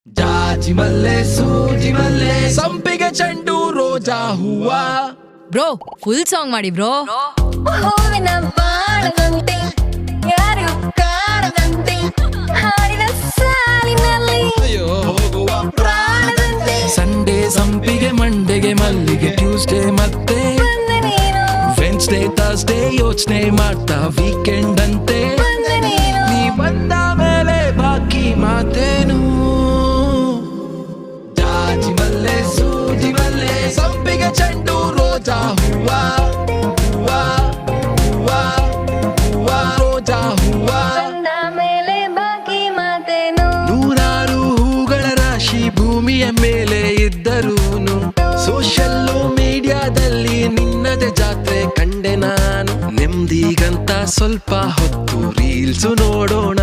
ಜಾಜಿ ಮಲ್ಲೆ ಸೂಜಿ ಮಲ್ಲೆ ಸಂಪಿಗೆ ಚೆಂಡು ರೋಜಾ ಹೂವ. ಬ್ರೋ ಫುಲ್ ಸಾಂಗ್ ಮಾಡಿ ಬ್ರೋ. ಹೂವಿನ ಬಾಳದಂತೆ ಯಾರು ಕಾಣದಂತೆ ಹಾಡಿನ ಸಾಲಿನಲ್ಲಿ ಹೋಗುವ ಪ್ರಾಣದಂತೆ ಸಂಡೇ ಸಂಪಿಗೆ ಮಂಡೆಗೆ ಮಲ್ಲಿಗೆ ಟ್ಯೂಸ್ಡೇ ಮತ್ತೆ ಬಂದೆ ನೀನು ವೆನ್ಸ್ಡೇ ಥರ್ಸ್ಡೇ ಯೋಚನೆ ಮಾಡ್ತಾ ವೀಕೆಂಡ್ ಅಂತೆ. ಬಂದೆ ನೀನು ನೀ ಬಂದ ಮೇಲೆ ಬಾಕಿ ಮಾತೇನು. ಜಾಜಿ ಮಲ್ಲೆ ಸೂಜಿ ಮಲ್ಲೆ ಸಂಪಿಗೆ ಚೆಂಡು ರೋಜಾ ಹೂವ ಹೂವ ಹೂವ ಹೂವ ರೋಜಾ ಹೂವ. ಬಂದ ಮೇಲೆ ಬಾಕಿ ಮಾತೇನು. ನೂರಾರು ಹೂಗಳ ರಾಶಿ ಭೂಮಿಯ ಮೇಲೆ ಇದ್ದರೂನು ಸೋಷಿಯಲ್ ಮೀಡಿಯಾದಲ್ಲಿ ನಿನ್ನದೇ ಜಾತ್ರೆ ಕಂಡೆ ನಾನು. ನೆಮ್ಮದಿಗಂತ ಸ್ವಲ್ಪ ಹೊತ್ತು ರೀಲ್ಸು ನೋಡೋಣ